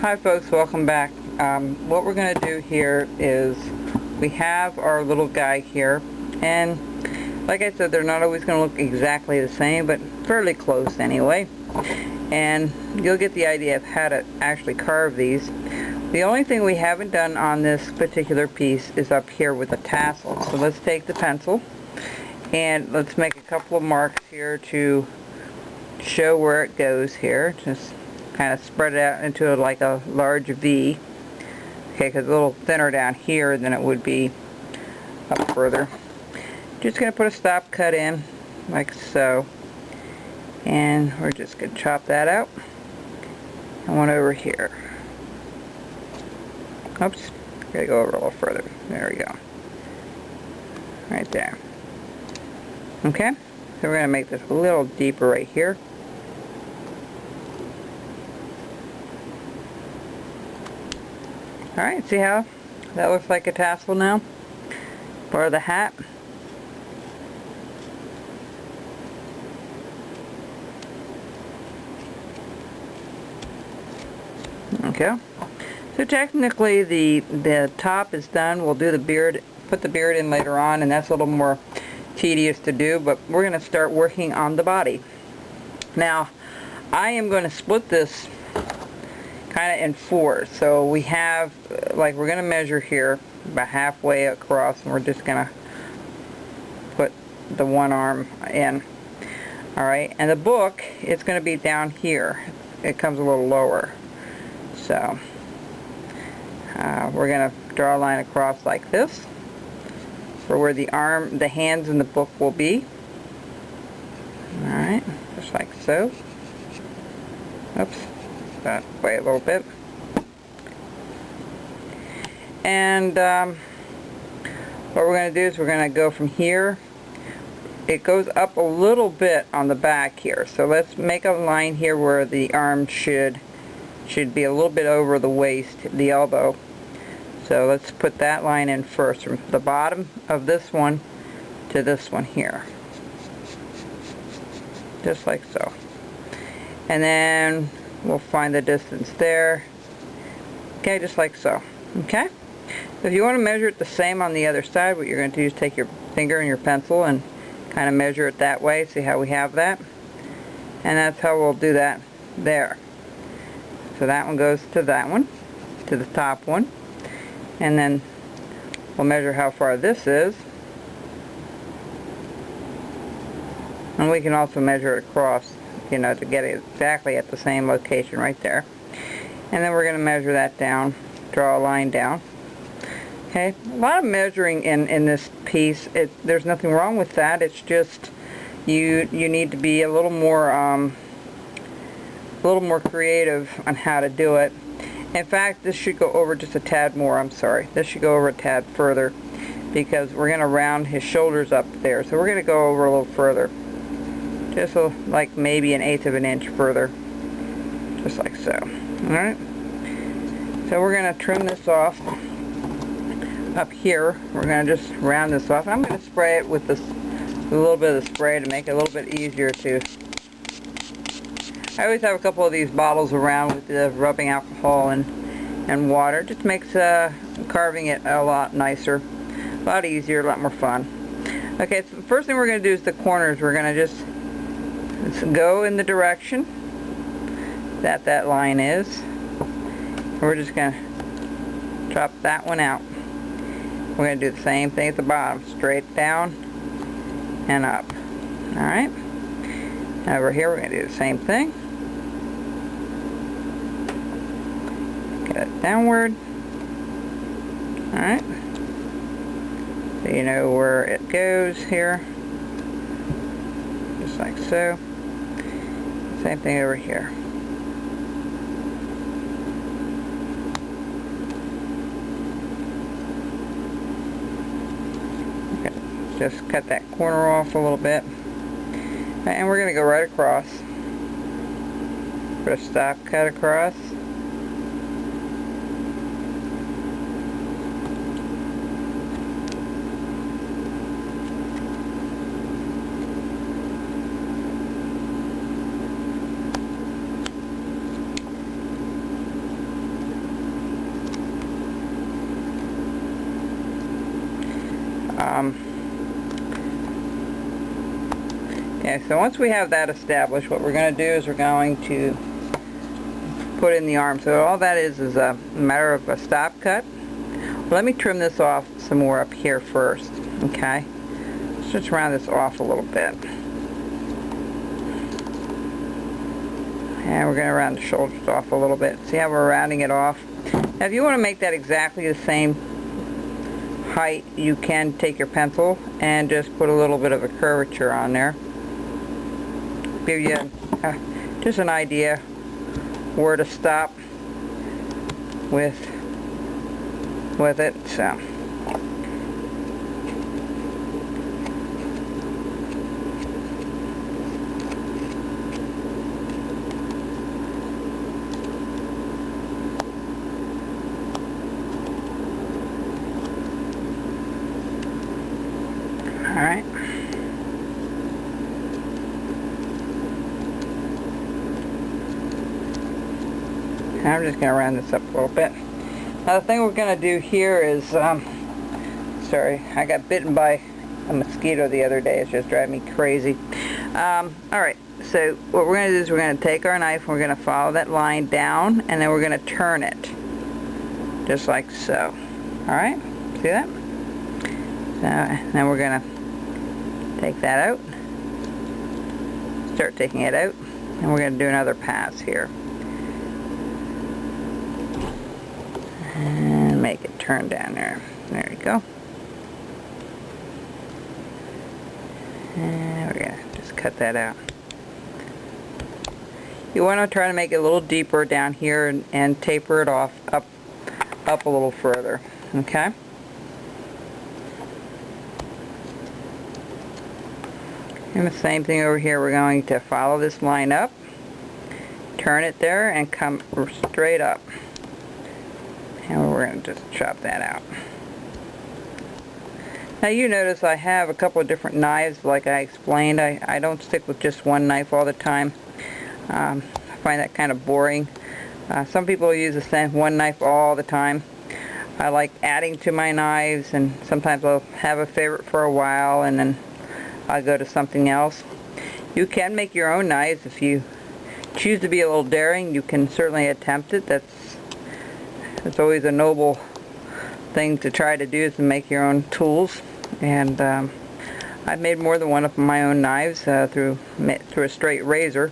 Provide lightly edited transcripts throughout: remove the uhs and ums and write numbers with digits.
Hi folks, welcome back. What we're going to do here is we have our little guy here, and like I said, they're not always going to look exactly the same, but fairly close anyway. And you'll get the idea of how to actually carve these. The only thing we haven't done on this particular piece is up here with the tassel. So let's take the pencil and let's make a couple of marks here to show where it goes here. Just kind of spread it out into like a large V. Okay, because it's a little thinner down here than it would be up further. Just going to put a stop cut in like so. And we're just going to chop that out. And one over here. Oops, got to go over a little further. There we go. Right there. Okay, so we're going to make this a little deeper right here. Alright, see how that looks like a tassel now? For the hat. Okay. So technically the top is done. We'll do the beard, put the beard in later on, and that's a little more tedious to do, but we're going to start working on the body. Now, I am going to split this kind of in four. So we have, like, we're going to measure here about halfway across, and we're just going to put the one arm in. Alright, and the book is going to be down here. It comes a little lower. So we're going to draw a line across like this for where the arm, the hands in the book will be. Alright, just like so. Oops, that way a little bit. And what we're going to do is we're going to go from here. It goes up a little bit on the back here. So let's make a line here where the arm should be a little bit over the waist, the elbow. So let's put that line in first, from the bottom of this one to this one here. Just like so. And then we'll find the distance there. Okay, just like so. Okay? So if you want to measure it the same on the other side, what you're going to do is take your finger and your pencil and kind of measure it that way. See how we have that? And that's how we'll do that there. So that one goes to that one, to the top one. And then we'll measure how far this is. And we can also measure it across, you know, to get it exactly at the same location right there. And then we're going to measure that down, draw a line down. Okay, a lot of measuring in this piece. There's nothing wrong with that. It's just you need to be a little more creative on how to do it. In fact, this should go over just a tad more. I'm sorry. This should go over a tad further because we're going to round his shoulders up there. So we're going to go over a little further. Just like maybe 1/8 of an inch further. Just like so. Alright? So we're going to trim this off up here. We're going to just round this off. I'm going to spray it with this, a little bit of the spray to make it a little bit easier to. I always have a couple of these bottles around with the rubbing alcohol and water. It just makes carving it a lot nicer, a lot easier, a lot more fun. Okay, so the first thing we're going to do is the corners. We're going to just go in the direction that that line is. We're just going to chop that one out. We're going to do the same thing at the bottom, straight down and up. Alright, over here we're going to do the same thing. Get it downward. Alright, so you know where it goes here. Just like so. Same thing over here. Okay, just cut that corner off a little bit. And we're going to go right across. Put a stop cut across. Okay, so once we have that established, what we're going to do is we're going to put in the arm. So all that is a matter of a stop cut. Let me trim this off some more up here first, okay? Let's just round this off a little bit. And we're going to round the shoulders off a little bit. See how we're rounding it off? Now if you want to make that exactly the same height, you can take your pencil and just put a little bit of a curvature on there. Give you just an idea where to stop with it. So all right. I'm just going to round this up a little bit. Now the thing we're going to do here is, sorry, I got bitten by a mosquito the other day. It's just driving me crazy. Alright, so what we're going to do is we're going to take our knife, we're going to follow that line down, and then we're going to turn it. Just like so. Alright, see that? So, now we're going to take that out. Start taking it out. And we're going to do another pass here. And make it turn down there. There you go. And we're going to just cut that out. You want to try to make it a little deeper down here and taper it off up a little further. Okay? And the same thing over here. We're going to follow this line up, turn it there, and come straight up. And we're going to just chop that out. Now you notice I have a couple of different knives like I explained. I don't stick with just one knife all the time. I find that kind of boring. Some people use the same one knife all the time. I like adding to my knives, and sometimes I'll have a favorite for a while and then I'll go to something else. You can make your own knives if you choose to be a little daring. You can certainly attempt it. It's always a noble thing to try to do, is to make your own tools. And I've made more than one of my own knives through a straight razor.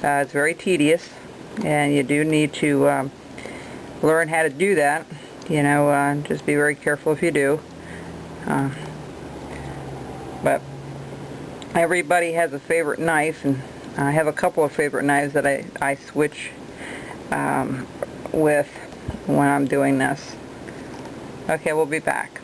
It's very tedious, and you do need to learn how to do that. You know, just be very careful if you do. But everybody has a favorite knife, and I have a couple of favorite knives that I switch with when I'm doing this. Okay, we'll be back.